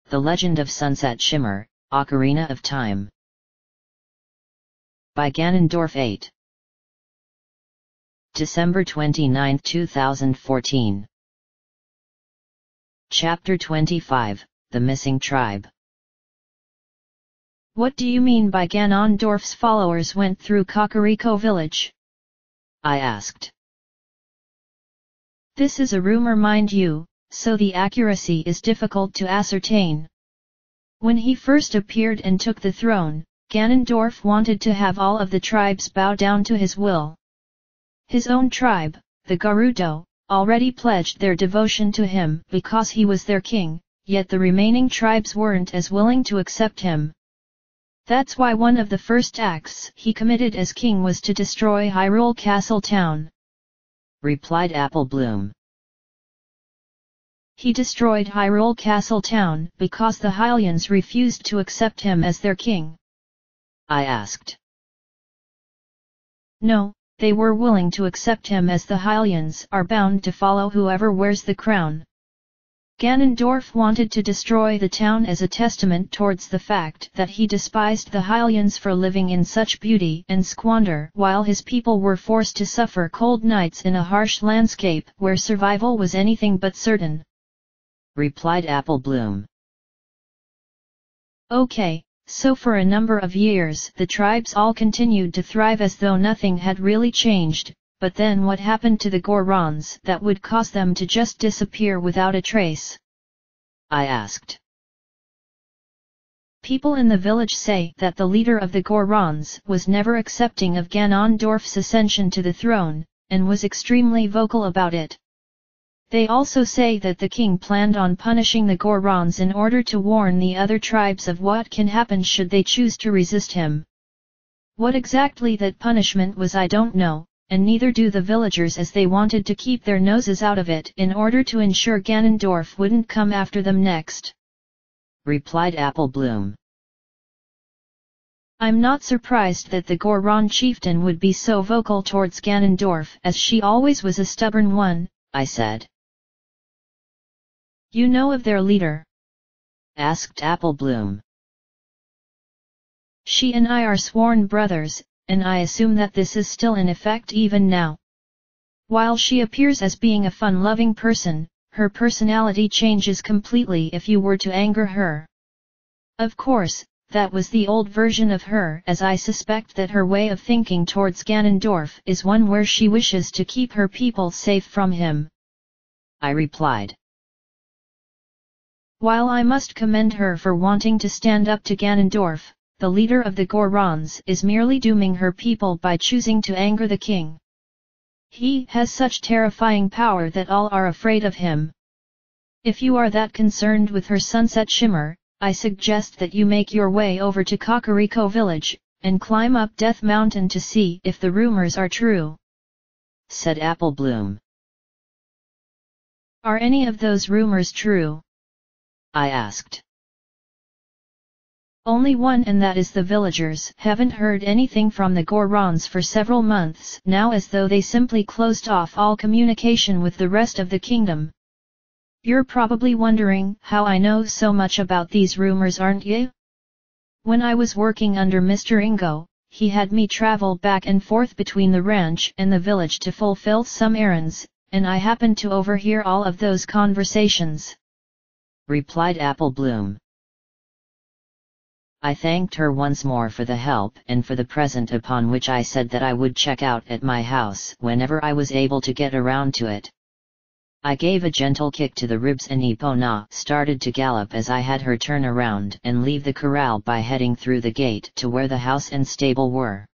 The Legend of Sunset Shimmer, Ocarina of Time. By Ganondorf 8. December 29, 2014. Chapter 25, The Missing Tribe. What do you mean by Ganondorf's followers went through Kakariko village? I asked. This is a rumor, mind you, so the accuracy is difficult to ascertain. When he first appeared and took the throne, Ganondorf wanted to have all of the tribes bow down to his will. His own tribe, the Gerudo, already pledged their devotion to him because he was their king, yet the remaining tribes weren't as willing to accept him. That's why one of the first acts he committed as king was to destroy Hyrule Castle Town, replied Apple Bloom. He destroyed Hyrule Castle Town because the Hylians refused to accept him as their king? I asked. No, they were willing to accept him, as the Hylians are bound to follow whoever wears the crown. Ganondorf wanted to destroy the town as a testament towards the fact that he despised the Hylians for living in such beauty and squalor while his people were forced to suffer cold nights in a harsh landscape where survival was anything but certain, replied Apple Bloom. Okay, so for a number of years the tribes all continued to thrive as though nothing had really changed. But then what happened to the Gorons that would cause them to just disappear without a trace? I asked. People in the village say that the leader of the Gorons was never accepting of Ganondorf's ascension to the throne, and was extremely vocal about it. They also say that the king planned on punishing the Gorons in order to warn the other tribes of what can happen should they choose to resist him. What exactly that punishment was I don't know, and neither do the villagers, as they wanted to keep their noses out of it in order to ensure Ganondorf wouldn't come after them next, replied Apple Bloom. I'm not surprised that the Goron chieftain would be so vocal towards Ganondorf, as she always was a stubborn one, I said. You know of their leader? Asked Apple Bloom. She and I are sworn brothers, and I assume that this is still in effect even now. While she appears as being a fun-loving person, her personality changes completely if you were to anger her. Of course, that was the old version of her, as I suspect that her way of thinking towards Ganondorf is one where she wishes to keep her people safe from him, I replied. While I must commend her for wanting to stand up to Ganondorf, the leader of the Gorons is merely dooming her people by choosing to anger the king. He has such terrifying power that all are afraid of him. If you are that concerned with her Sunset Shimmer, I suggest that you make your way over to Kakariko village, and climb up Death Mountain to see if the rumors are true, said Apple Bloom. Are any of those rumors true? I asked. Only one, and that is the villagers haven't heard anything from the Gorons for several months now, as though they simply closed off all communication with the rest of the kingdom. You're probably wondering how I know so much about these rumors, aren't you? When I was working under Mr. Ingo, he had me travel back and forth between the ranch and the village to fulfill some errands, and I happened to overhear all of those conversations, replied Apple Bloom. I thanked her once more for the help and for the present, upon which I said that I would check out at my house whenever I was able to get around to it. I gave a gentle kick to the ribs and Epona started to gallop as I had her turn around and leave the corral by heading through the gate to where the house and stable were.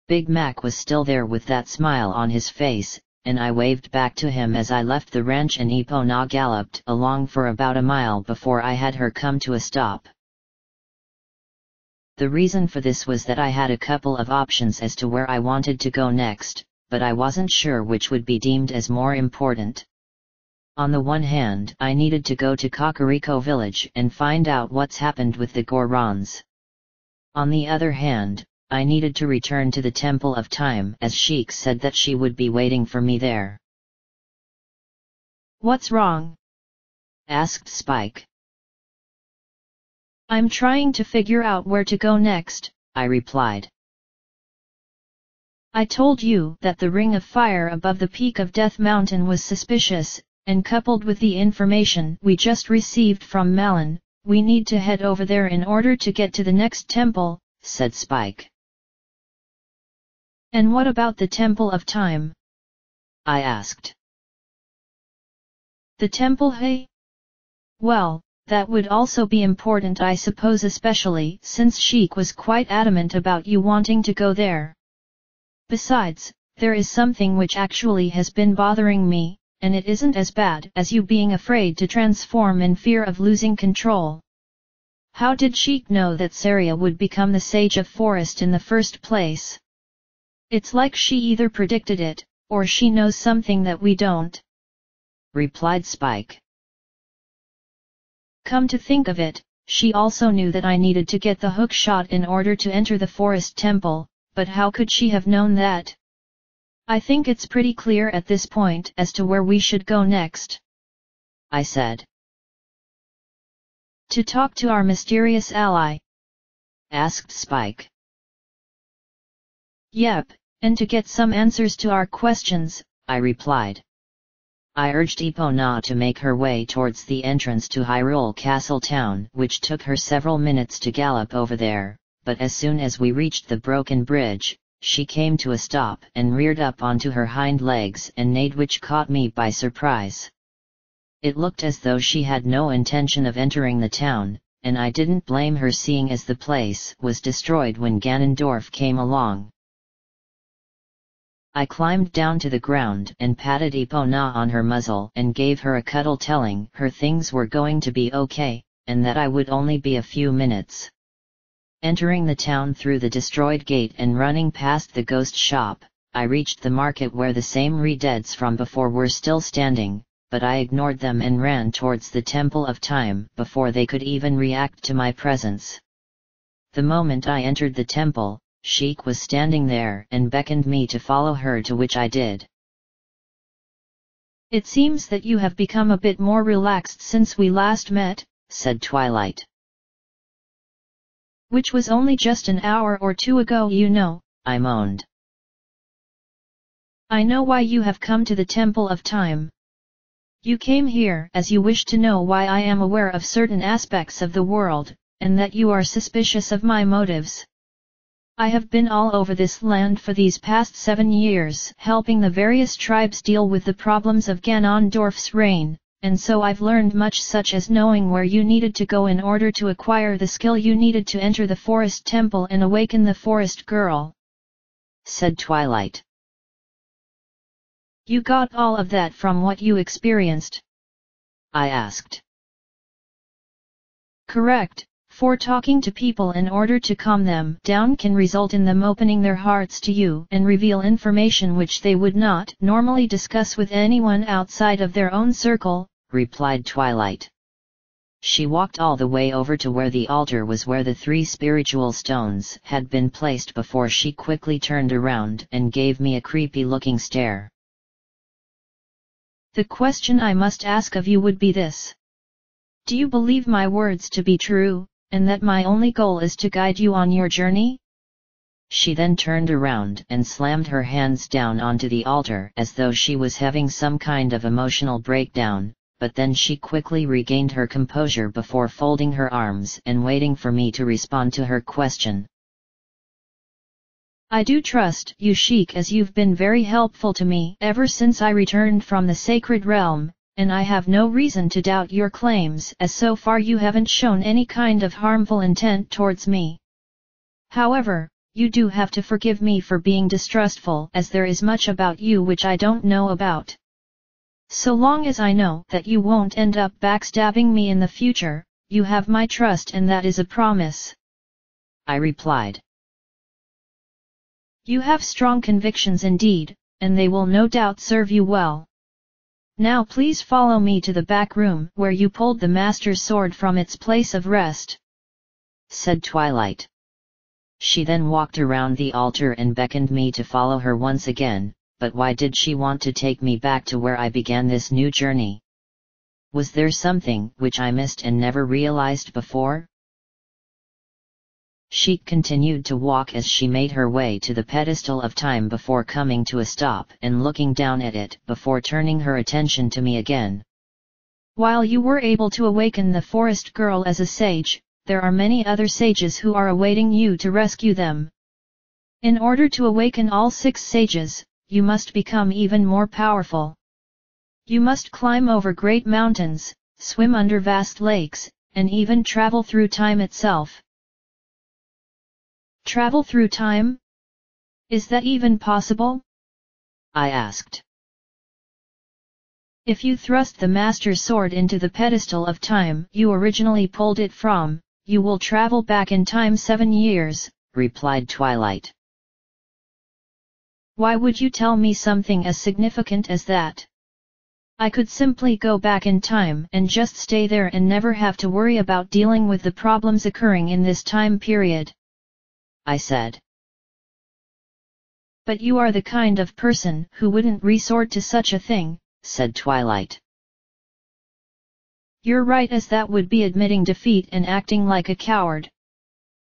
Big Mac was still there with that smile on his face, and I waved back to him as I left the ranch, and Epona galloped along for about a mile before I had her come to a stop. The reason for this was that I had a couple of options as to where I wanted to go next, but I wasn't sure which would be deemed as more important. On the one hand, I needed to go to Kakariko village and find out what's happened with the Gorons. On the other hand, I needed to return to the Temple of Time, as Sheik said that she would be waiting for me there. What's wrong? asked Spike. I'm trying to figure out where to go next, I replied. I told you that the ring of fire above the peak of Death Mountain was suspicious, and coupled with the information we just received from Malin, we need to head over there in order to get to the next temple, said Spike. And what about the Temple of Time? I asked. The temple, hey? Well, that would also be important, I suppose, especially since Sheik was quite adamant about you wanting to go there. Besides, there is something which actually has been bothering me, and it isn't as bad as you being afraid to transform in fear of losing control. How did Sheik know that Saria would become the Sage of Forest in the first place? It's like she either predicted it, or she knows something that we don't, replied Spike. Come to think of it, she also knew that I needed to get the hook shot in order to enter the forest temple, but how could she have known that? I think it's pretty clear at this point as to where we should go next, I said. To talk to our mysterious ally? Asked Spike. Yep, and to get some answers to our questions, I replied. I urged Epona to make her way towards the entrance to Hyrule Castle Town, which took her several minutes to gallop over there, but as soon as we reached the broken bridge, she came to a stop and reared up onto her hind legs and neighed, which caught me by surprise. It looked as though she had no intention of entering the town, and I didn't blame her, seeing as the place was destroyed when Ganondorf came along. I climbed down to the ground and patted Epona on her muzzle and gave her a cuddle, telling her things were going to be okay, and that I would only be a few minutes. Entering the town through the destroyed gate and running past the ghost shop, I reached the market where the same re-deads from before were still standing, but I ignored them and ran towards the Temple of Time before they could even react to my presence. The moment I entered the temple, Sheik was standing there and beckoned me to follow her, to which I did. It seems that you have become a bit more relaxed since we last met, said Twilight. Which was only just an hour or two ago, you know, I moaned. I know why you have come to the Temple of Time. You came here as you wish to know why I am aware of certain aspects of the world, and that you are suspicious of my motives. I have been all over this land for these past 7 years, helping the various tribes deal with the problems of Ganondorf's reign, and so I've learned much, such as knowing where you needed to go in order to acquire the skill you needed to enter the forest temple and awaken the forest girl, said Twilight. You got all of that from what you experienced? I asked. Correct. For talking to people in order to calm them down can result in them opening their hearts to you and reveal information which they would not normally discuss with anyone outside of their own circle, replied Twilight. She walked all the way over to where the altar was, where the 3 spiritual stones had been placed, before she quickly turned around and gave me a creepy-looking stare. The question I must ask of you would be this. Do you believe my words to be true, and that my only goal is to guide you on your journey? She then turned around and slammed her hands down onto the altar as though she was having some kind of emotional breakdown, but then she quickly regained her composure before folding her arms and waiting for me to respond to her question. I do trust you, Sheik, as you've been very helpful to me ever since I returned from the Sacred Realm, and I have no reason to doubt your claims, as so far you haven't shown any kind of harmful intent towards me. However, you do have to forgive me for being distrustful, as there is much about you which I don't know about. So long as I know that you won't end up backstabbing me in the future, you have my trust, and that is a promise, I replied. You have strong convictions indeed, and they will no doubt serve you well. Now please follow me to the back room where you pulled the Master's sword from its place of rest, said Twilight. She then walked around the altar and beckoned me to follow her once again, but why did she want to take me back to where I began this new journey? Was there something which I missed and never realized before? She continued to walk as she made her way to the pedestal of time before coming to a stop and looking down at it before turning her attention to me again. While you were able to awaken the forest girl as a sage, there are many other sages who are awaiting you to rescue them. In order to awaken all 6 sages, you must become even more powerful. You must climb over great mountains, swim under vast lakes, and even travel through time itself. Travel through time? Is that even possible? I asked. If you thrust the Master Sword into the pedestal of time you originally pulled it from, you will travel back in time 7 years, replied Twilight. Why would you tell me something as significant as that? I could simply go back in time and just stay there and never have to worry about dealing with the problems occurring in this time period, I said. But you are the kind of person who wouldn't resort to such a thing, said Twilight. You're right, as that would be admitting defeat and acting like a coward.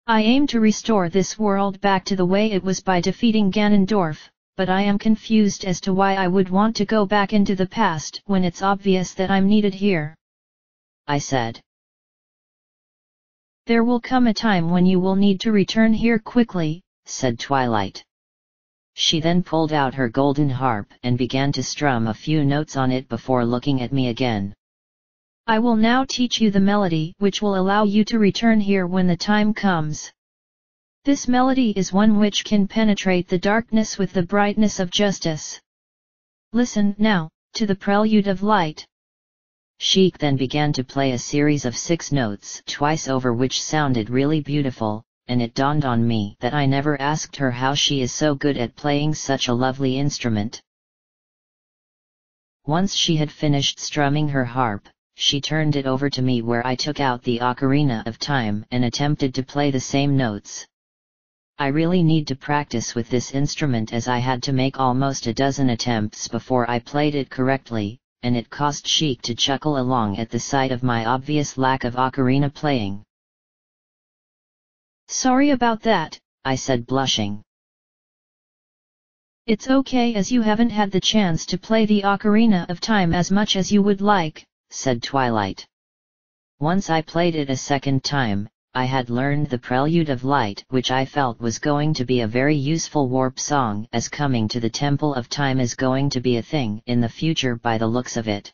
I aim to restore this world back to the way it was by defeating Ganondorf, but I am confused as to why I would want to go back into the past when it's obvious that I'm needed here, I said. There will come a time when you will need to return here quickly, said Twilight. She then pulled out her golden harp and began to strum a few notes on it before looking at me again. I will now teach you the melody which will allow you to return here when the time comes. This melody is one which can penetrate the darkness with the brightness of justice. Listen now, to the Prelude of Light. She then began to play a series of 6 notes twice over which sounded really beautiful, and it dawned on me that I never asked her how she is so good at playing such a lovely instrument. Once she had finished strumming her harp, she turned it over to me where I took out the Ocarina of Time and attempted to play the same notes. I really need to practice with this instrument, as I had to make almost a dozen attempts before I played it correctly, and it caused Sheik to chuckle along at the sight of my obvious lack of ocarina playing. Sorry about that, I said, blushing. It's okay, as you haven't had the chance to play the Ocarina of Time as much as you would like, said Twilight. Once I played it a second time, I had learned the Prelude of Light, which I felt was going to be a very useful warp song, as coming to the Temple of Time is going to be a thing in the future by the looks of it.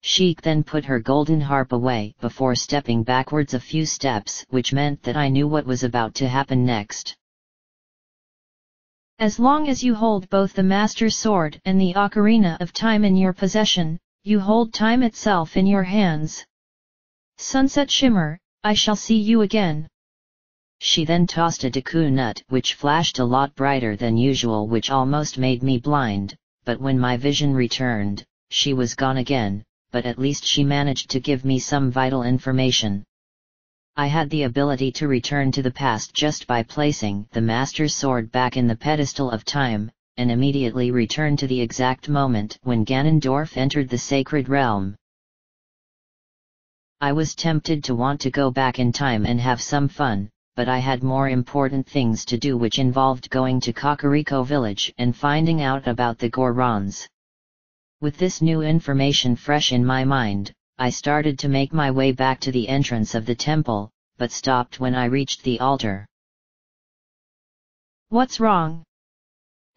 Sheik then put her golden harp away before stepping backwards a few steps, which meant that I knew what was about to happen next. As long as you hold both the Master Sword and the Ocarina of Time in your possession, you hold time itself in your hands. Sunset Shimmer, I shall see you again. She then tossed a Deku nut which flashed a lot brighter than usual, which almost made me blind, but when my vision returned, she was gone again, but at least she managed to give me some vital information. I had the ability to return to the past just by placing the Master Sword back in the pedestal of time, and immediately return to the exact moment when Ganondorf entered the sacred realm. I was tempted to want to go back in time and have some fun, but I had more important things to do, which involved going to Kakariko village and finding out about the Gorons. With this new information fresh in my mind, I started to make my way back to the entrance of the temple, but stopped when I reached the altar. What's wrong?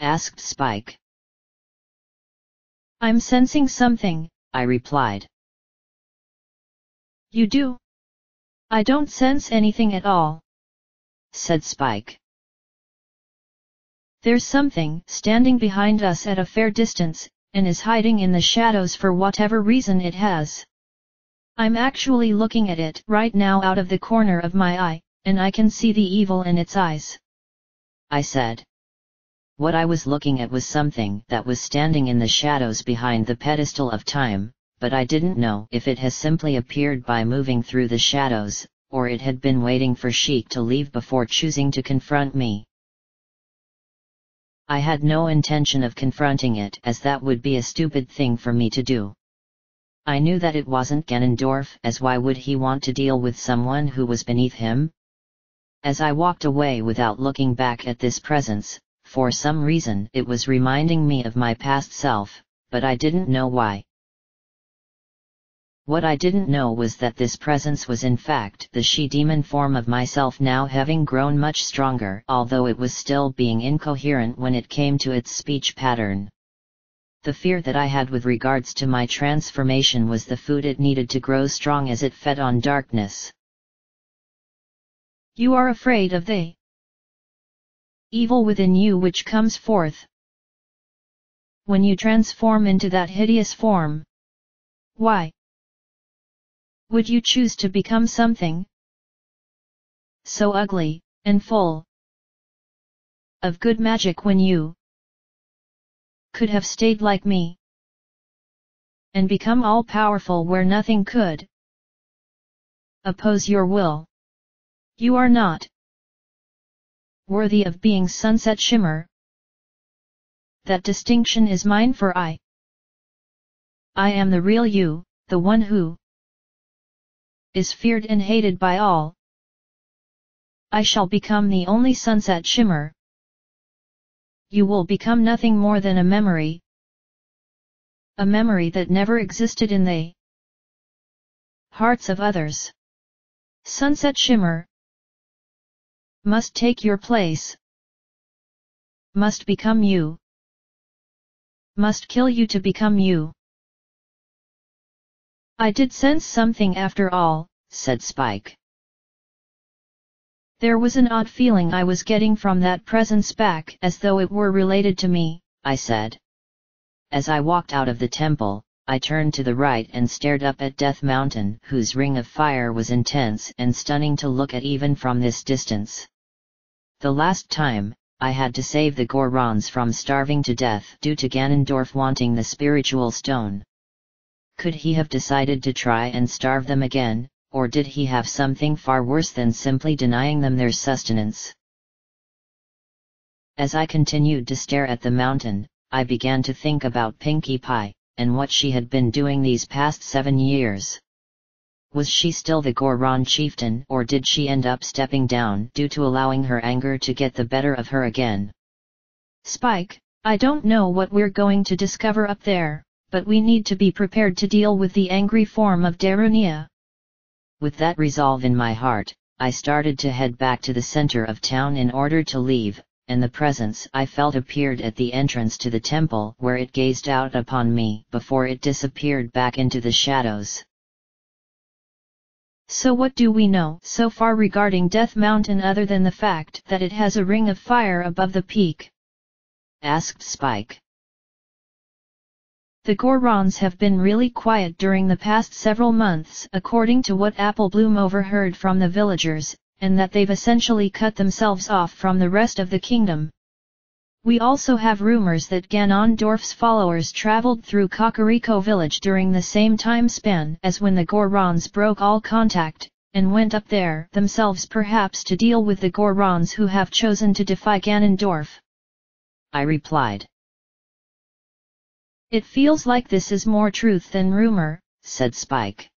Asked Spike. I'm sensing something, I replied. You do? I don't sense anything at all, said Spike. There's something standing behind us at a fair distance, and is hiding in the shadows for whatever reason it has. I'm actually looking at it right now out of the corner of my eye, and I can see the evil in its eyes, I said. What I was looking at was something that was standing in the shadows behind the pedestal of time, but I didn't know if it has simply appeared by moving through the shadows, or it had been waiting for Sheik to leave before choosing to confront me. I had no intention of confronting it, as that would be a stupid thing for me to do. I knew that it wasn't Ganondorf, as why would he want to deal with someone who was beneath him? As I walked away without looking back at this presence, for some reason it was reminding me of my past self, but I didn't know why. What I didn't know was that this presence was in fact the she-demon form of myself, now having grown much stronger, although it was still being incoherent when it came to its speech pattern. The fear that I had with regards to my transformation was the food it needed to grow strong as it fed on darkness. You are afraid of the evil within you which comes forth when you transform into that hideous form. Why would you choose to become something so ugly, and full of good magic, when you could have stayed like me, and become all-powerful where nothing could oppose your will? You are not worthy of being Sunset Shimmer. That distinction is mine, for I am the real you, the one who is feared and hated by all. I shall become the only Sunset Shimmer. You will become nothing more than a memory that never existed in the hearts of others. Sunset Shimmer must take your place, must become you, must kill you to become you. I did sense something after all, said Spike. There was an odd feeling I was getting from that presence back, as though it were related to me, I said. As I walked out of the temple, I turned to the right and stared up at Death Mountain, whose ring of fire was intense and stunning to look at even from this distance. The last time, I had to save the Gorons from starving to death due to Ganondorf wanting the spiritual stone. Could he have decided to try and starve them again, or did he have something far worse than simply denying them their sustenance? As I continued to stare at the mountain, I began to think about Pinkie Pie, and what she had been doing these past 7 years. Was she still the Goron chieftain, or did she end up stepping down due to allowing her anger to get the better of her again? Spike, I don't know what we're going to discover up there, but we need to be prepared to deal with the angry form of Darunia. With that resolve in my heart, I started to head back to the center of town in order to leave, and the presence I felt appeared at the entrance to the temple, where it gazed out upon me before it disappeared back into the shadows. So what do we know so far regarding Death Mountain other than the fact that it has a ring of fire above the peak? Asked Spike. The Gorons have been really quiet during the past several months, according to what Apple Bloom overheard from the villagers, and that they've essentially cut themselves off from the rest of the kingdom. We also have rumors that Ganondorf's followers traveled through Kakariko village during the same time span as when the Gorons broke all contact, and went up there themselves, perhaps to deal with the Gorons who have chosen to defy Ganondorf. I replied. It feels like this is more truth than rumor, said Spike.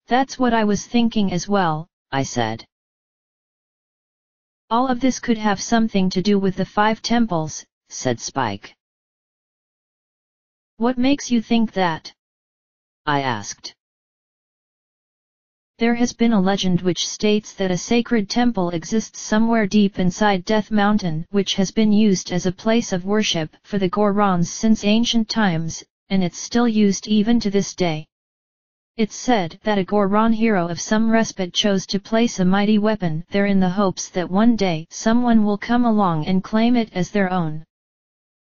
That's what I was thinking as well, I said. All of this could have something to do with the 5 temples, said Spike. What makes you think that? I asked. There has been a legend which states that a sacred temple exists somewhere deep inside Death Mountain, which has been used as a place of worship for the Gorons since ancient times, and it's still used even to this day. It's said that a Goron hero of some respite chose to place a mighty weapon there in the hopes that one day someone will come along and claim it as their own.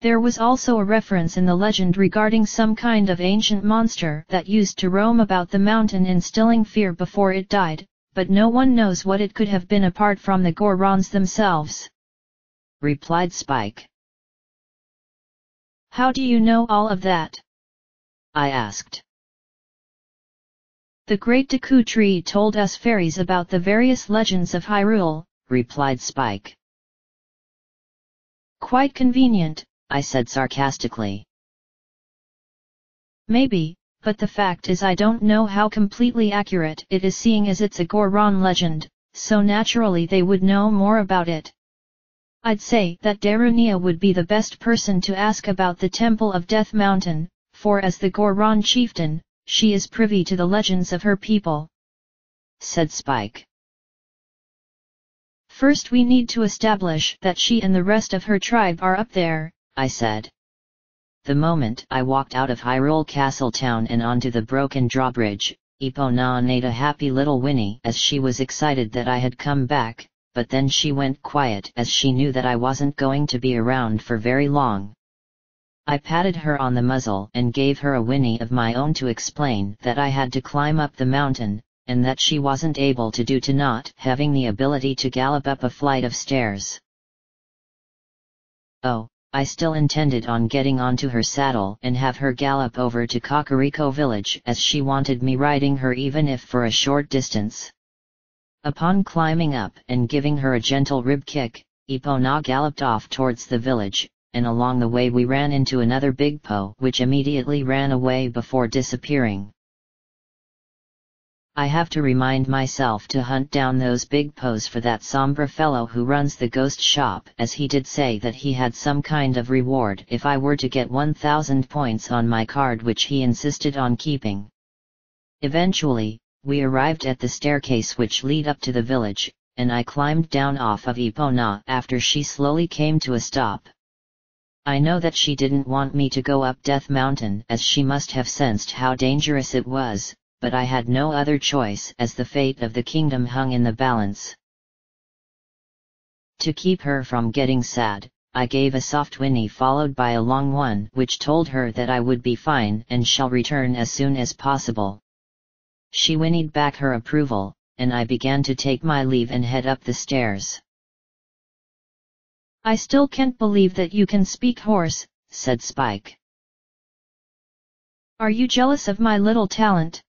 There was also a reference in the legend regarding some kind of ancient monster that used to roam about the mountain instilling fear before it died, but no one knows what it could have been apart from the Gorons themselves, replied Spike. How do you know all of that? I asked. The Great Deku Tree told us fairies about the various legends of Hyrule, replied Spike. Quite convenient, I said sarcastically. Maybe, but the fact is I don't know how completely accurate it is, seeing as it's a Goron legend, so naturally they would know more about it. I'd say that Darunia would be the best person to ask about the Temple of Death Mountain, for as the Goron chieftain, she is privy to the legends of her people," said Spike. "First we need to establish that she and the rest of her tribe are up there," I said. The moment I walked out of Hyrule Castle town and onto the broken drawbridge, Epona made a happy little whinny as she was excited that I had come back, but then she went quiet as she knew that I wasn't going to be around for very long. I patted her on the muzzle and gave her a whinny of my own to explain that I had to climb up the mountain, and that she wasn't able to do to not having the ability to gallop up a flight of stairs. Oh, I still intended on getting onto her saddle and have her gallop over to Kakariko village as she wanted me riding her even if for a short distance. Upon climbing up and giving her a gentle rib kick, Epona galloped off towards the village, and along the way we ran into another big Po which immediately ran away before disappearing. I have to remind myself to hunt down those big Poes for that Sombra fellow who runs the ghost shop, as he did say that he had some kind of reward if I were to get 1,000 points on my card, which he insisted on keeping. Eventually, we arrived at the staircase which lead up to the village, and I climbed down off of Epona after she slowly came to a stop. I know that she didn't want me to go up Death Mountain, as she must have sensed how dangerous it was, but I had no other choice as the fate of the kingdom hung in the balance. To keep her from getting sad, I gave a soft whinny followed by a long one which told her that I would be fine and shall return as soon as possible. She whinnied back her approval, and I began to take my leave and head up the stairs. "I still can't believe that you can speak horse," said Spike. "Are you jealous of my little talent?"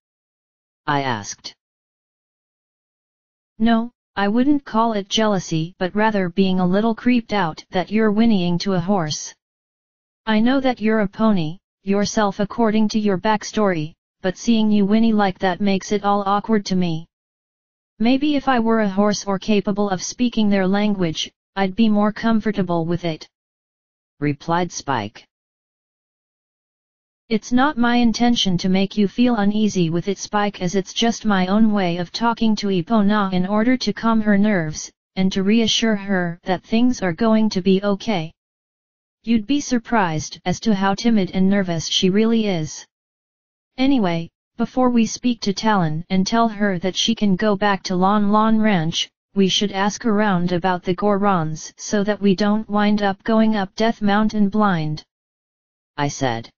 I asked. "No, I wouldn't call it jealousy, but rather being a little creeped out that you're whinnying to a horse. I know that you're a pony, yourself according to your backstory, but seeing you whinny like that makes it all awkward to me. Maybe if I were a horse or capable of speaking their language, I'd be more comfortable with it," replied Spike. "It's not my intention to make you feel uneasy with it, Spike, as it's just my own way of talking to Epona in order to calm her nerves, and to reassure her that things are going to be okay. You'd be surprised as to how timid and nervous she really is. Anyway, before we speak to Talon and tell her that she can go back to Lon Lon Ranch, we should ask around about the Gorons so that we don't wind up going up Death Mountain blind," I said.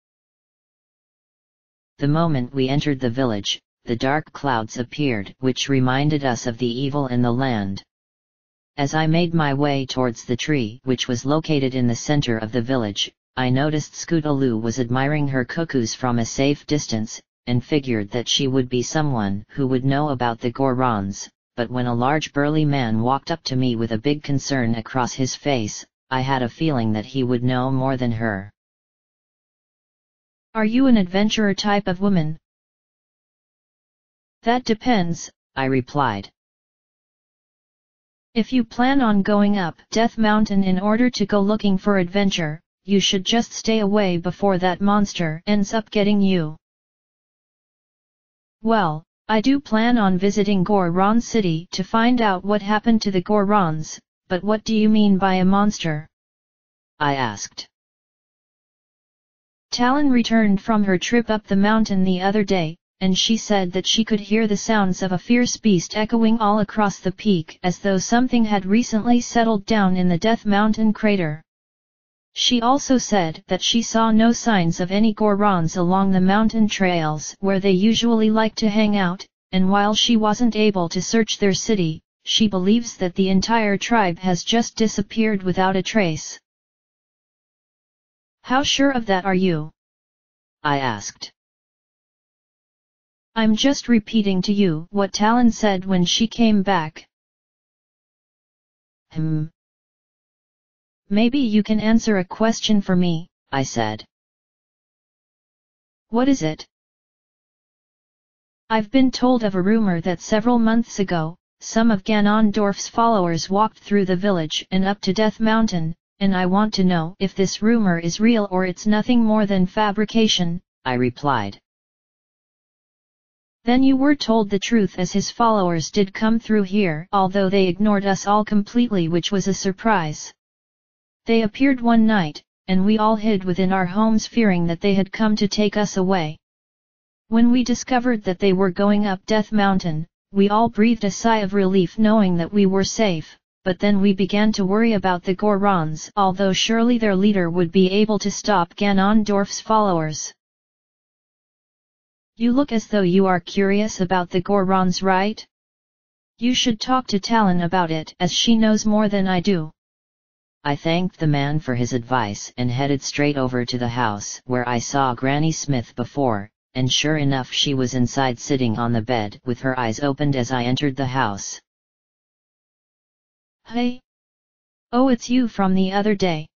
The moment we entered the village, the dark clouds appeared which reminded us of the evil in the land. As I made my way towards the tree which was located in the center of the village, I noticed Scootaloo was admiring her cuckoos from a safe distance, and figured that she would be someone who would know about the Gorons, but when a large burly man walked up to me with a big concern across his face, I had a feeling that he would know more than her. "Are you an adventurer type of woman?" "That depends," I replied. "If you plan on going up Death Mountain in order to go looking for adventure, you should just stay away before that monster ends up getting you." "Well, I do plan on visiting Goron City to find out what happened to the Gorons, but what do you mean by a monster?" I asked. Talon returned from her trip up the mountain the other day, and she said that she could hear the sounds of a fierce beast echoing all across the peak as though something had recently settled down in the Death Mountain crater. She also said that she saw no signs of any Gorons along the mountain trails where they usually like to hang out, and while she wasn't able to search their city, she believes that the entire tribe has just disappeared without a trace. "How sure of that are you?" I asked. "I'm just repeating to you what Talon said when she came back." "Maybe you can answer a question for me," I said. "What is it?" "I've been told of a rumor that several months ago, some of Ganondorf's followers walked through the village and up to Death Mountain, and I want to know if this rumor is real or it's nothing more than fabrication, I replied. Then you were told the truth, as his followers did come through here, although they ignored us all completely, which was a surprise. They appeared one night, and we all hid within our homes fearing that they had come to take us away. When we discovered that they were going up Death Mountain, we all breathed a sigh of relief knowing that we were safe, but then we began to worry about the Gorons, although surely their leader would be able to stop Ganondorf's followers. You look as though you are curious about the Gorons, right? You should talk to Talon about it, as she knows more than I do. I thanked the man for his advice and headed straight over to the house where I saw Granny Smith before, and sure enough she was inside sitting on the bed with her eyes opened as I entered the house. Hey! Oh, it's you from the other day,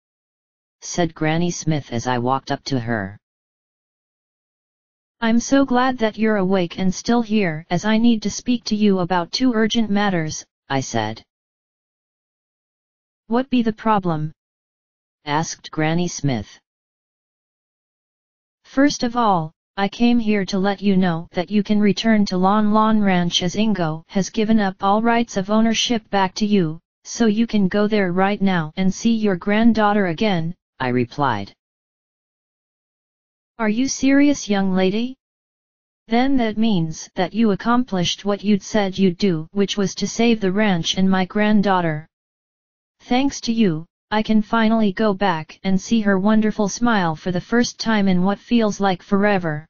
said Granny Smith as I walked up to her. I'm so glad that you're awake and still here, as I need to speak to you about 2 urgent matters, I said. What be the problem? asked Granny Smith. First of all, I came here to let you know that you can return to Lon Lon Ranch, as Ingo has given up all rights of ownership back to you, so you can go there right now and see your granddaughter again, I replied. Are you serious, young lady? Then that means that you accomplished what you'd said you'd do, which was to save the ranch and my granddaughter. Thanks to you, I can finally go back and see her wonderful smile for the first time in what feels like forever.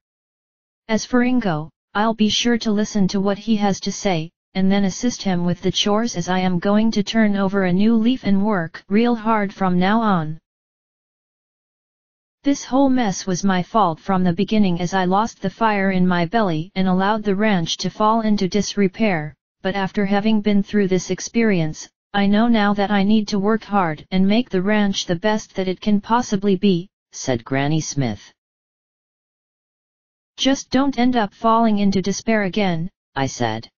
As for Ingo, I'll be sure to listen to what he has to say, and then assist him with the chores, as I am going to turn over a new leaf and work real hard from now on. This whole mess was my fault from the beginning, as I lost the fire in my belly and allowed the ranch to fall into disrepair, but after having been through this experience, I know now that I need to work hard and make the ranch the best that it can possibly be, said Granny Smith. Just don't end up falling into despair again, I said.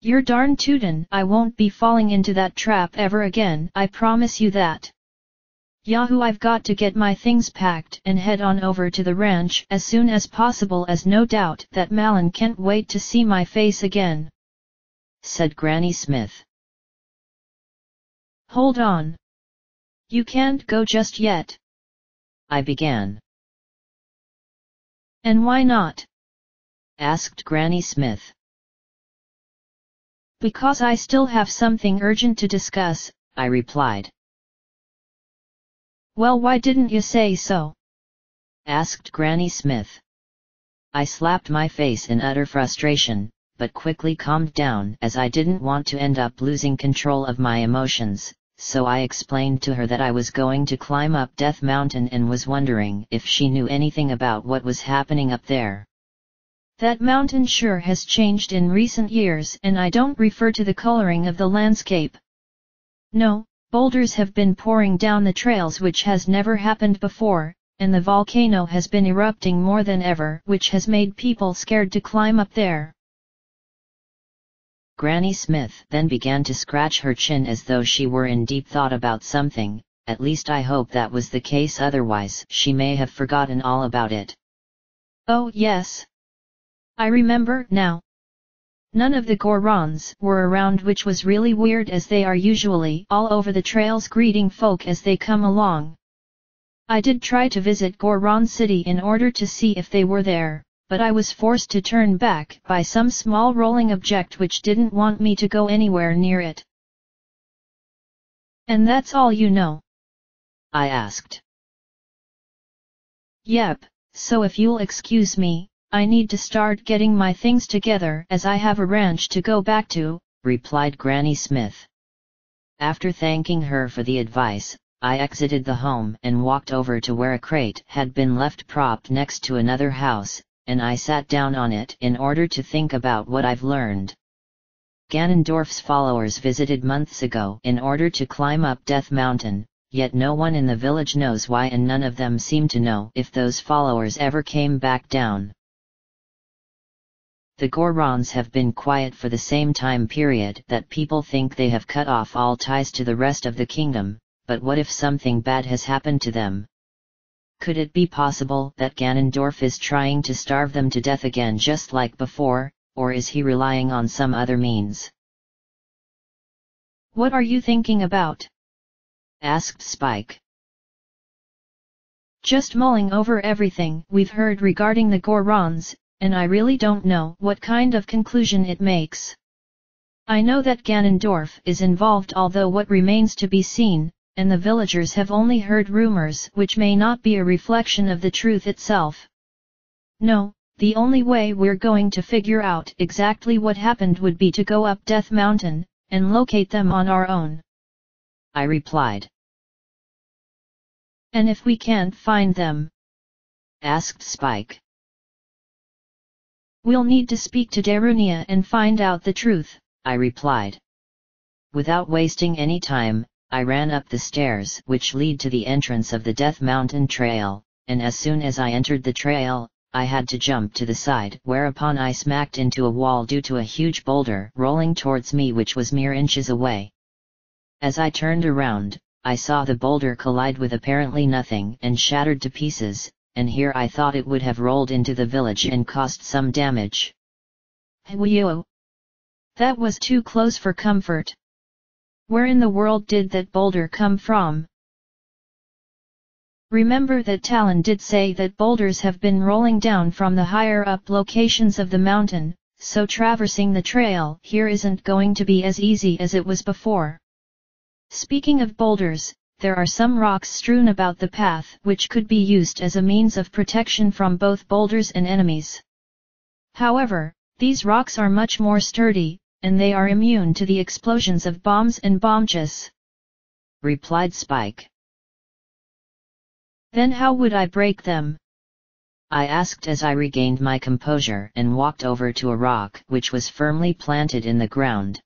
You're darn tootin', I won't be falling into that trap ever again, I promise you that. Yahoo! I've got to get my things packed and head on over to the ranch as soon as possible, as no doubt that Malin can't wait to see my face again, said Granny Smith. Hold on. You can't go just yet, I began. And why not? asked Granny Smith. Because I still have something urgent to discuss, I replied. Well, why didn't you say so? asked Granny Smith. I slapped my face in utter frustration, but quickly calmed down, as I didn't want to end up losing control of my emotions, so I explained to her that I was going to climb up Death Mountain and was wondering if she knew anything about what was happening up there. That mountain sure has changed in recent years, and I don't refer to the coloring of the landscape. No, boulders have been pouring down the trails, which has never happened before, and the volcano has been erupting more than ever, which has made people scared to climb up there. Granny Smith then began to scratch her chin as though she were in deep thought about something. At least I hope that was the case, otherwise she may have forgotten all about it. Oh yes. I remember now. None of the Gorons were around, which was really weird, as they are usually all over the trails greeting folk as they come along. I did try to visit Goron City in order to see if they were there, but I was forced to turn back by some small rolling object which didn't want me to go anywhere near it. And that's all you know? I asked. Yep, so if you'll excuse me, I need to start getting my things together, as I have a ranch to go back to, replied Granny Smith. After thanking her for the advice, I exited the home and walked over to where a crate had been left propped next to another house, and I sat down on it in order to think about what I've learned. Ganondorf's followers visited months ago in order to climb up Death Mountain, yet no one in the village knows why, and none of them seem to know if those followers ever came back down. the Gorons have been quiet for the same time period that people think they have cut off all ties to the rest of the kingdom, but what if something bad has happened to them? Could it be possible that Ganondorf is trying to starve them to death again just like before, or is he relying on some other means? What are you thinking about? Asked Spike. Just mulling over everything we've heard regarding the Gorons, and I really don't know what kind of conclusion it makes. I know that Ganondorf is involved, although what remains to be seen, and the villagers have only heard rumors which may not be a reflection of the truth itself. No, the only way we're going to figure out exactly what happened would be to go up Death Mountain, and locate them on our own. I replied. And if we can't find them? Asked Spike. We'll need to speak to Darunia and find out the truth, I replied. Without wasting any time, I ran up the stairs which lead to the entrance of the Death Mountain Trail, and as soon as I entered the trail, I had to jump to the side, whereupon I smacked into a wall due to a huge boulder rolling towards me which was mere inches away. As I turned around, I saw the boulder collide with apparently nothing and shattered to pieces, and here I thought it would have rolled into the village and caused some damage. Whew! That was too close for comfort. Where in the world did that boulder come from? Remember that Talon did say that boulders have been rolling down from the higher up locations of the mountain, so traversing the trail here isn't going to be as easy as it was before. Speaking of boulders, there are some rocks strewn about the path which could be used as a means of protection from both boulders and enemies. However, these rocks are much more sturdy, and they are immune to the explosions of bombs and bombchas, replied Spike. Then how would I break them? I asked as I regained my composure and walked over to a rock which was firmly planted in the ground.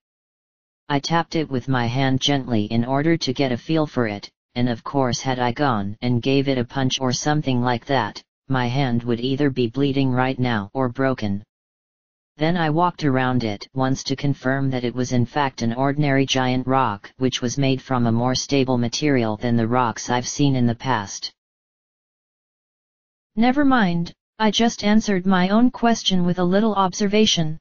I tapped it with my hand gently in order to get a feel for it, and of course had I gone and gave it a punch or something like that, my hand would either be bleeding right now or broken. Then I walked around it once to confirm that it was in fact an ordinary giant rock which was made from a more stable material than the rocks I've seen in the past. Never mind, I just answered my own question with a little observation.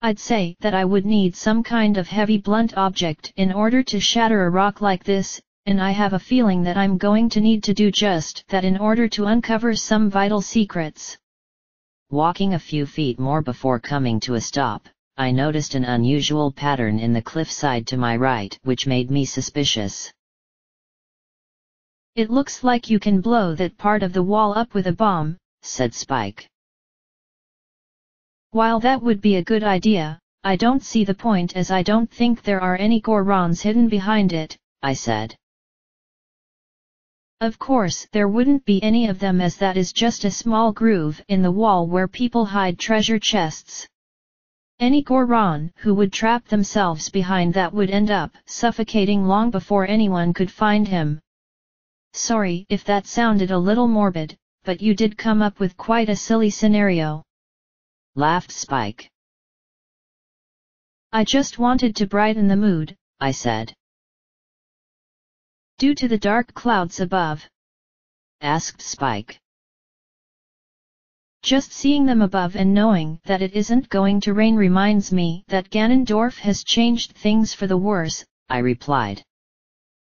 I'd say that I would need some kind of heavy blunt object in order to shatter a rock like this, and I have a feeling that I'm going to need to do just that in order to uncover some vital secrets. Walking a few feet more before coming to a stop, I noticed an unusual pattern in the cliffside to my right which made me suspicious. It looks like you can blow that part of the wall up with a bomb, said Spike. While that would be a good idea, I don't see the point as I don't think there are any Gorons hidden behind it, I said. Of course there wouldn't be any of them as that is just a small groove in the wall where people hide treasure chests. Any Goron who would trap themselves behind that would end up suffocating long before anyone could find him. Sorry if that sounded a little morbid, but you did come up with quite a silly scenario, laughed Spike. I just wanted to brighten the mood, I said. Due to the dark clouds above? Asked Spike. Just seeing them above and knowing that it isn't going to rain reminds me that Ganondorf has changed things for the worse, I replied.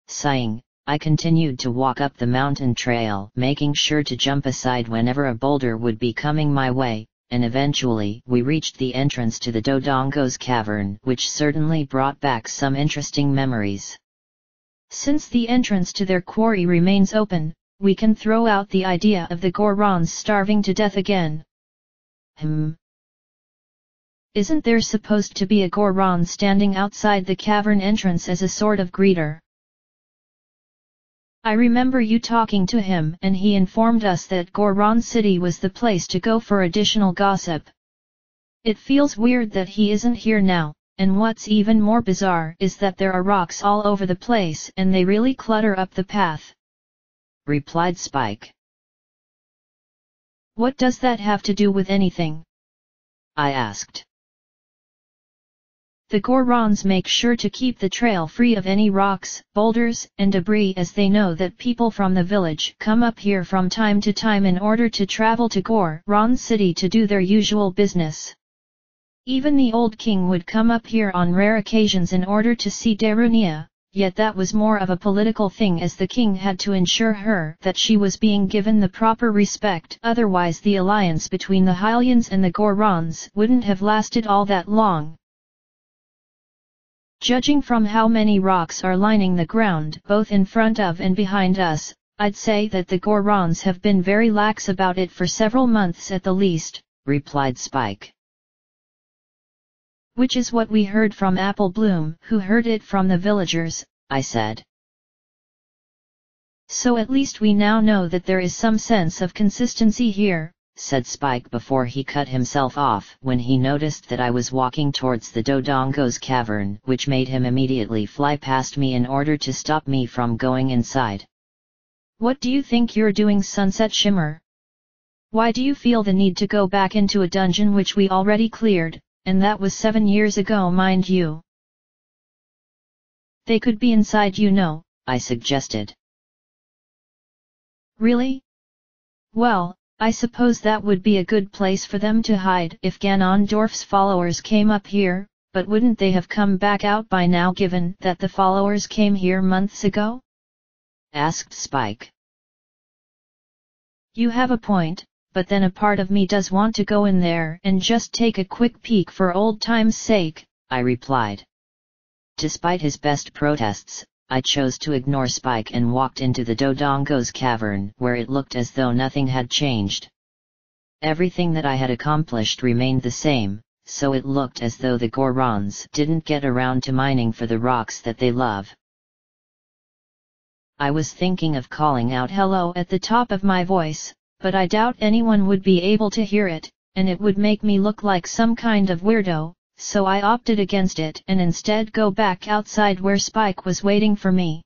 Sighing, I continued to walk up the mountain trail, making sure to jump aside whenever a boulder would be coming my way, and eventually we reached the entrance to the Dodongo's cavern, which certainly brought back some interesting memories. Since the entrance to their quarry remains open, we can throw out the idea of the Gorons starving to death again. Isn't there supposed to be a Goron standing outside the cavern entrance as a sort of greeter? I remember you talking to him and he informed us that Goron City was the place to go for additional gossip. It feels weird that he isn't here now, and what's even more bizarre is that there are rocks all over the place and they really clutter up the path, replied Spike. What does that have to do with anything? I asked. The Gorons make sure to keep the trail free of any rocks, boulders, and debris, as they know that people from the village come up here from time to time in order to travel to Goron City to do their usual business. Even the old king would come up here on rare occasions in order to see Darunia, yet that was more of a political thing, as the king had to ensure her that she was being given the proper respect, otherwise the alliance between the Hylians and the Gorons wouldn't have lasted all that long. Judging from how many rocks are lining the ground both in front of and behind us, I'd say that the Gorons have been very lax about it for several months at the least, replied Spike. Which is what we heard from Apple Bloom, who heard it from the villagers, I said. So at least we now know that there is some sense of consistency here, said Spike before he cut himself off when he noticed that I was walking towards the Dodongo's cavern, which made him immediately fly past me in order to stop me from going inside. What do you think you're doing, Sunset Shimmer? Why do you feel the need to go back into a dungeon which we already cleared, and that was 7 years ago, mind you? They could be inside, you know, I suggested. Really? Well, I suppose that would be a good place for them to hide if Ganondorf's followers came up here, but wouldn't they have come back out by now given that the followers came here months ago? Asked Spike. You have a point, but then a part of me does want to go in there and just take a quick peek for old time's sake, I replied. Despite his best protests, I chose to ignore Spike and walked into the Dodongo's cavern, where it looked as though nothing had changed. Everything that I had accomplished remained the same, so it looked as though the Gorons didn't get around to mining for the rocks that they love. I was thinking of calling out hello at the top of my voice, but I doubt anyone would be able to hear it, and it would make me look like some kind of weirdo. So I opted against it and instead go back outside where Spike was waiting for me.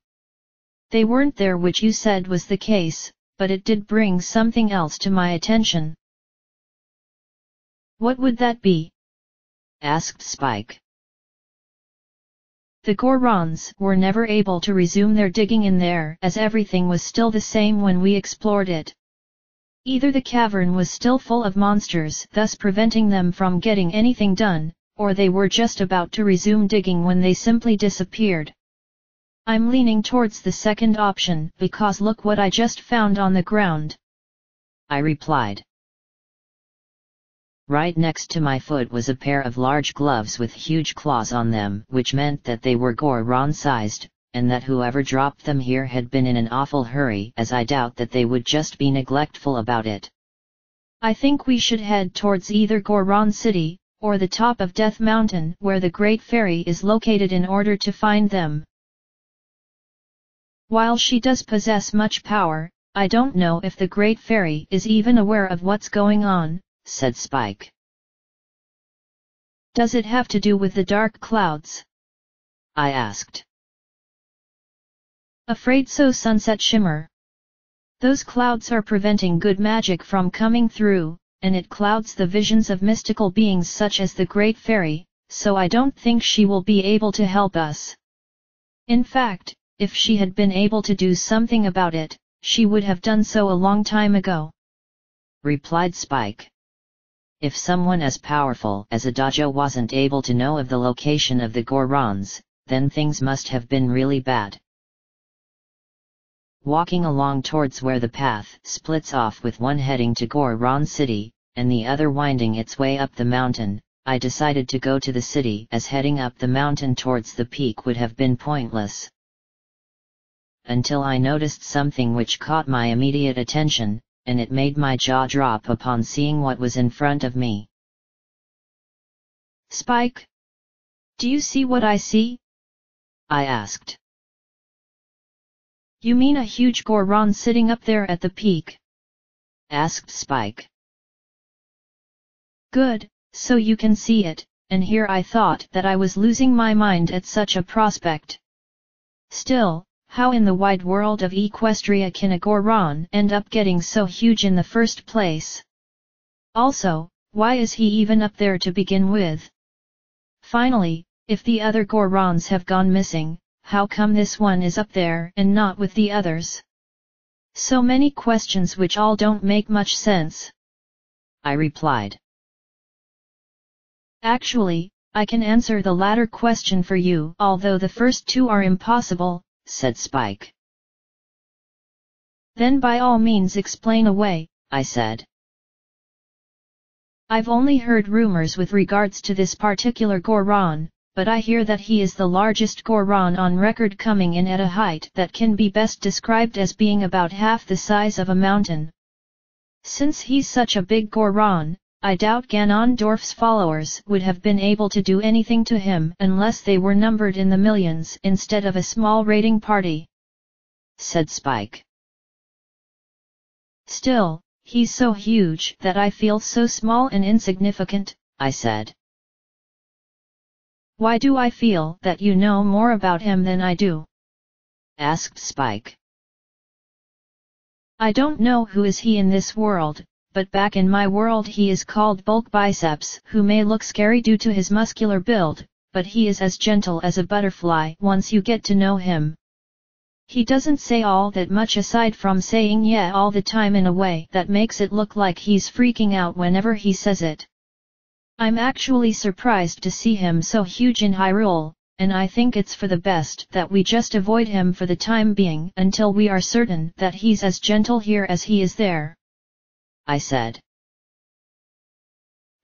They weren't there, which you said was the case, but it did bring something else to my attention. What would that be? Asked Spike. The Gorons were never able to resume their digging in there, as everything was still the same when we explored it. Either the cavern was still full of monsters, thus preventing them from getting anything done, or they were just about to resume digging when they simply disappeared. I'm leaning towards the second option, because look what I just found on the ground, I replied. Right next to my foot was a pair of large gloves with huge claws on them, which meant that they were Goron-sized, and that whoever dropped them here had been in an awful hurry, as I doubt that they would just be neglectful about it. I think we should head towards either Goron City, or the top of Death Mountain where the Great Fairy is located, in order to find them. While she does possess much power, I don't know if the Great Fairy is even aware of what's going on, said Spike. Does it have to do with the dark clouds? I asked. Afraid so, Sunset Shimmer. Those clouds are preventing good magic from coming through, and it clouds the visions of mystical beings such as the Great Fairy, so I don't think she will be able to help us. In fact, if she had been able to do something about it, she would have done so a long time ago, replied Spike. If someone as powerful as Adajo wasn't able to know of the location of the Gorons, then things must have been really bad. Walking along towards where the path splits off, with one heading to Goron City, and the other winding its way up the mountain, I decided to go to the city, as heading up the mountain towards the peak would have been pointless. Until I noticed something which caught my immediate attention, and it made my jaw drop upon seeing what was in front of me. Spike? Do you see what I see? I asked. You mean a huge Goron sitting up there at the peak? Asked Spike. Good, so you can see it, and here I thought that I was losing my mind at such a prospect. Still, how in the wide world of Equestria can a Goron end up getting so huge in the first place? Also, why is he even up there to begin with? Finally, if the other Gorons have gone missing, how come this one is up there and not with the others? So many questions which all don't make much sense. I replied. Actually, I can answer the latter question for you, although the first two are impossible, said Spike. Then by all means explain away, I said. I've only heard rumors with regards to this particular Goron, but I hear that he is the largest Goron on record, coming in at a height that can be best described as being about half the size of a mountain. Since he's such a big Goron, I doubt Ganondorf's followers would have been able to do anything to him unless they were numbered in the millions instead of a small raiding party, said Spike. Still, he's so huge that I feel so small and insignificant, I said. Why do I feel that you know more about him than I do? Asked Spike. I don't know who is he in this world, but back in my world he is called Bulk Biceps, who may look scary due to his muscular build, but he is as gentle as a butterfly once you get to know him. He doesn't say all that much aside from saying yeah all the time in a way that makes it look like he's freaking out whenever he says it. I'm actually surprised to see him so huge in Hyrule, and I think it's for the best that we just avoid him for the time being until we are certain that he's as gentle here as he is there, I said.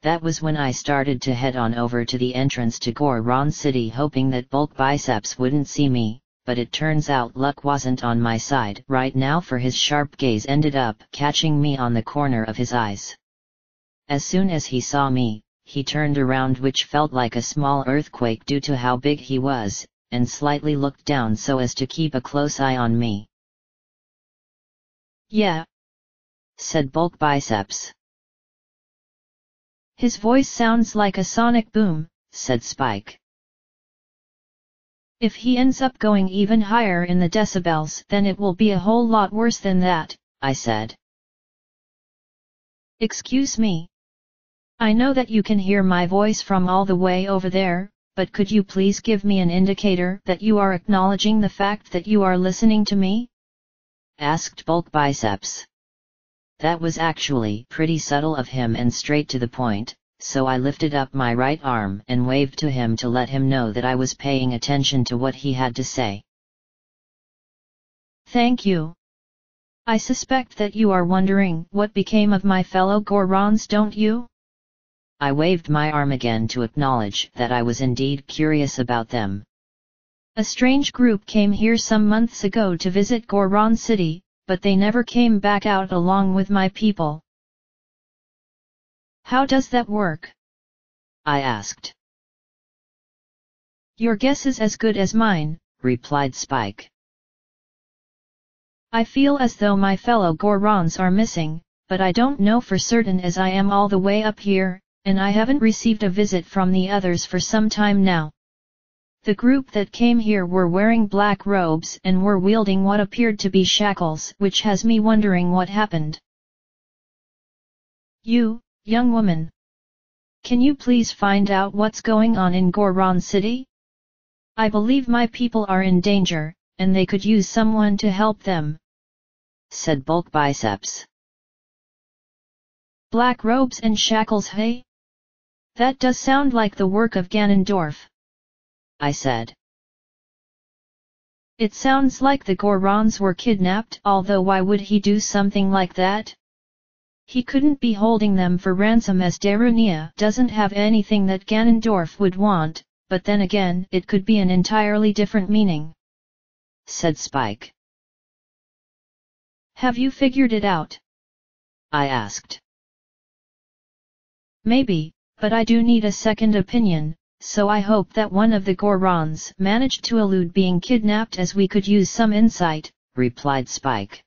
That was when I started to head on over to the entrance to Goron City, hoping that Bulk Biceps wouldn't see me, but it turns out luck wasn't on my side right now, for his sharp gaze ended up catching me on the corner of his eyes. As soon as he saw me, he turned around, which felt like a small earthquake due to how big he was, and slightly looked down so as to keep a close eye on me. Yeah, said Bulk Biceps. His voice sounds like a sonic boom, said Spike. If he ends up going even higher in the decibels, then it will be a whole lot worse than that, I said. Excuse me. I know that you can hear my voice from all the way over there, but could you please give me an indicator that you are acknowledging the fact that you are listening to me? Asked Bulk Biceps. That was actually pretty subtle of him and straight to the point, so I lifted up my right arm and waved to him to let him know that I was paying attention to what he had to say. Thank you. I suspect that you are wondering what became of my fellow Gorons, don't you? I waved my arm again to acknowledge that I was indeed curious about them. A strange group came here some months ago to visit Goron City, but they never came back out along with my people. How does that work? I asked. Your guess is as good as mine, replied Spike. I feel as though my fellow Gorons are missing, but I don't know for certain as I am all the way up here, and I haven't received a visit from the others for some time now. The group that came here were wearing black robes and were wielding what appeared to be shackles, which has me wondering what happened. You, young woman. Can you please find out what's going on in Goron City? I believe my people are in danger, and they could use someone to help them, said Bulk Biceps. Black robes and shackles, hey? That does sound like the work of Ganondorf, I said. It sounds like the Gorons were kidnapped, although why would he do something like that? He couldn't be holding them for ransom, as Darunia doesn't have anything that Ganondorf would want, but then again it could be an entirely different meaning, said Spike. Have you figured it out? I asked. Maybe, but I do need a second opinion, so I hope that one of the Gorons managed to elude being kidnapped, as we could use some insight, replied Spike.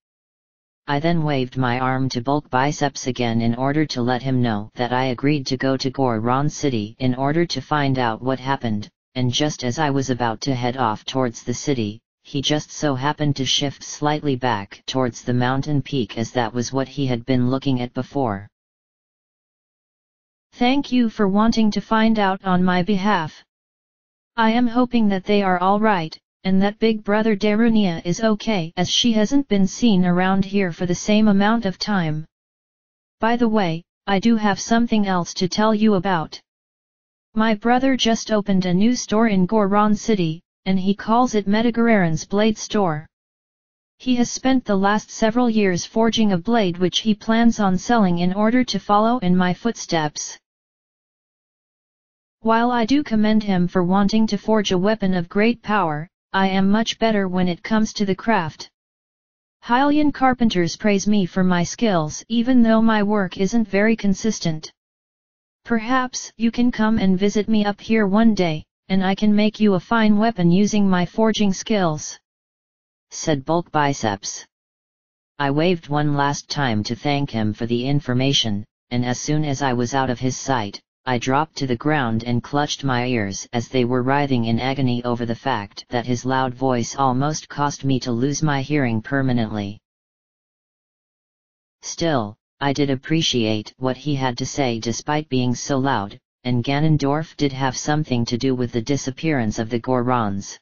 I then waved my arm to Bulk Biceps again in order to let him know that I agreed to go to Goron City in order to find out what happened, and just as I was about to head off towards the city, he just so happened to shift slightly back towards the mountain peak, as that was what he had been looking at before. Thank you for wanting to find out on my behalf. I am hoping that they are all right, and that Big Brother Darunia is okay, as she hasn't been seen around here for the same amount of time. By the way, I do have something else to tell you about. My brother just opened a new store in Goron City, and he calls it Metagararan's Blade Store. He has spent the last several years forging a blade which he plans on selling in order to follow in my footsteps. While I do commend him for wanting to forge a weapon of great power, I am much better when it comes to the craft. Hylian carpenters praise me for my skills even though my work isn't very consistent. Perhaps you can come and visit me up here one day, and I can make you a fine weapon using my forging skills," said Bulk Biceps. I waved one last time to thank him for the information, and as soon as I was out of his sight, I dropped to the ground and clutched my ears as they were writhing in agony over the fact that his loud voice almost caused me to lose my hearing permanently. Still, I did appreciate what he had to say despite being so loud, and Ganondorf did have something to do with the disappearance of the Gorons.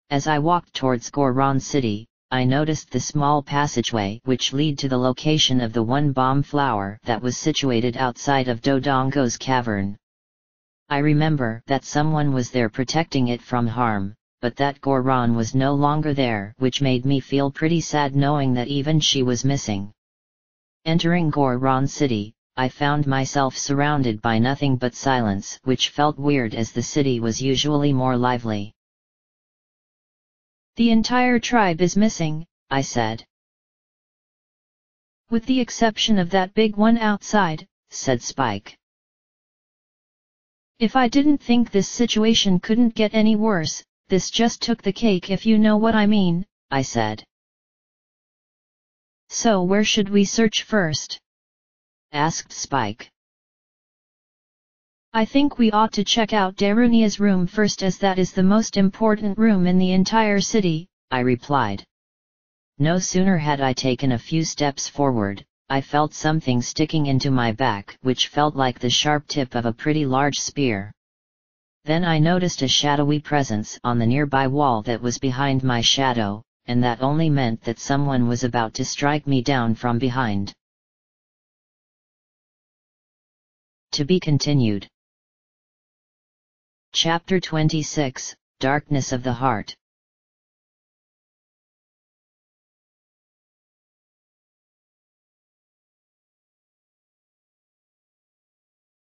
As I walked towards Goron City, I noticed the small passageway which led to the location of the one bomb flower that was situated outside of Dodongo's cavern. I remember that someone was there protecting it from harm, but that Goron was no longer there, which made me feel pretty sad knowing that even she was missing. Entering Goron City, I found myself surrounded by nothing but silence, which felt weird as the city was usually more lively. "The entire tribe is missing," I said. "With the exception of that big one outside," said Spike. "If I didn't think this situation couldn't get any worse, this just took the cake if you know what I mean," I said. "So where should we search first?" asked Spike. "I think we ought to check out Darunia's room first, as that is the most important room in the entire city," I replied. No sooner had I taken a few steps forward, I felt something sticking into my back which felt like the sharp tip of a pretty large spear. Then I noticed a shadowy presence on the nearby wall that was behind my shadow, and that only meant that someone was about to strike me down from behind. To be continued. Chapter 26, Darkness of the Heart.